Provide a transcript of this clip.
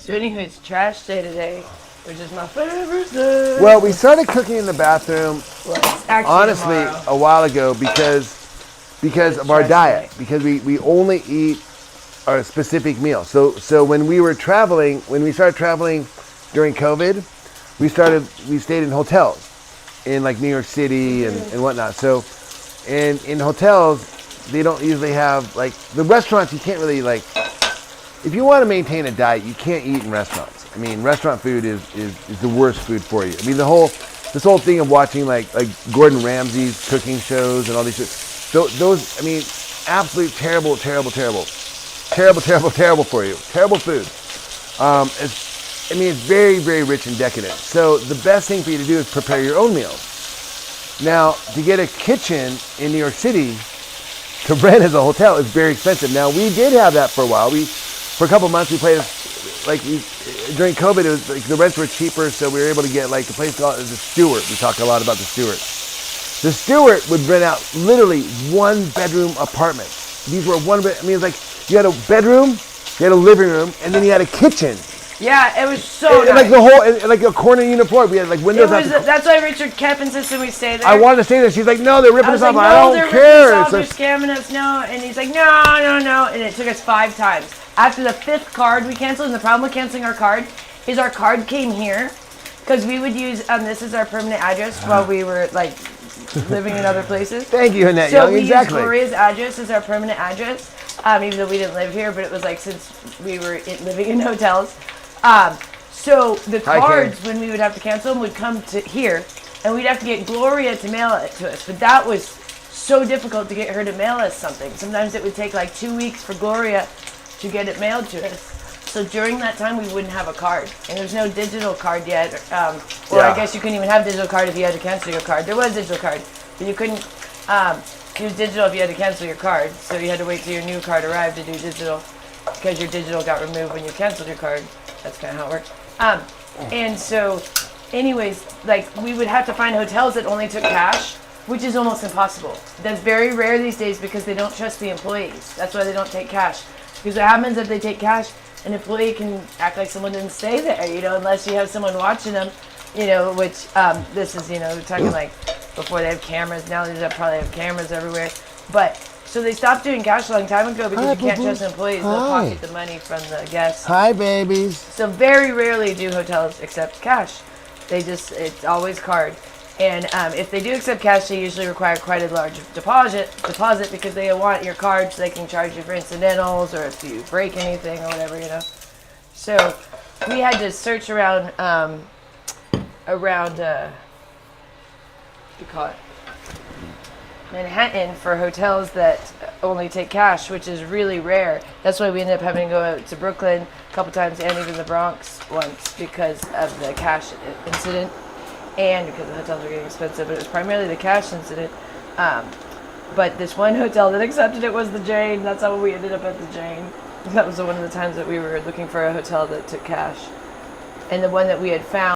So anyway, it's trash day today, which is my favorite day. Well, we started cooking in the bathroom, honestly, tomorrow. a while ago because of our diet. Because we only eat a specific meal. So when we started traveling during COVID, we stayed in hotels in like New York City and whatnot. So in hotels, they don't usually have, like, the restaurants, you can't really, like, if you want to maintain a diet, you can't eat in restaurants. I mean, restaurant food is the worst food for you. I mean, this whole thing of watching like Gordon Ramsay's cooking shows and all these shit, those, I mean, absolute terrible for you. Terrible food. It's very, very rich and decadent. So the best thing for you to do is prepare your own meals. Now, to get a kitchen in New York City to rent as a hotel is very expensive. Now, we did have that for a while. For a couple months, we played, during COVID, it was like the rents were cheaper, so we were able to get like the place called the Stewart. We talk a lot about the Stewart. The Stewart would rent out literally 1-bedroom apartments. These were it's like you had a bedroom, you had a living room, and then you had a kitchen. Yeah, it was so nice. Like the whole, like a corner unit floor. We had like windows. That's why Richard kept insisting we stay there. I wanted to stay there. She's like, no, they're ripping us off. I don't care. They're scamming us, no. And he's like, no. And it took us 5 times. After the 5th card we canceled, and the problem with canceling our card is our card came here because we would use, this is our permanent address while we were like living in other places. Thank you, Annette So Young. we Exactly. used Gloria's address as our permanent address, even though we didn't live here, but it was like since we were living in hotels. So the cards, when we would have to cancel them, would come to here, and we'd have to get Gloria to mail it to us. But that was so difficult to get her to mail us something. Sometimes it would take like 2 weeks for Gloria to get it mailed to us. So during that time, we wouldn't have a card. And there's no digital card yet. I guess you couldn't even have digital card if you had to cancel your card. There was digital card, but you couldn't use digital if you had to cancel your card. So you had to wait till your new card arrived to do digital, because your digital got removed when you canceled your card. That's kind of how it worked. And so, anyways, like, we would have to find hotels that only took cash, which is almost impossible. That's very rare these days because they don't trust the employees. That's why they don't take cash. Because what happens if they take cash, an employee can act like someone didn't stay there, unless you have someone watching them, which this is, talking like before they have cameras. Now they probably have cameras everywhere. But so they stopped doing cash a long time ago because you can't trust employees. They'll pocket the money from the guests. Hi, babies. So very rarely do hotels accept cash. It's always card. And if they do accept cash, they usually require quite a large deposit because they want your card so they can charge you for incidentals or if you break anything or whatever, So we had to search around, what do you call it? Manhattan for hotels that only take cash, which is really rare. That's why we ended up having to go out to Brooklyn a couple times and even the Bronx once because of the cash incident and because the hotels are getting expensive. But it was primarily the cash incident. But this one hotel that accepted it was the Jane. That's how we ended up at the Jane. That was one of the times that we were looking for a hotel that took cash. And the one that we had found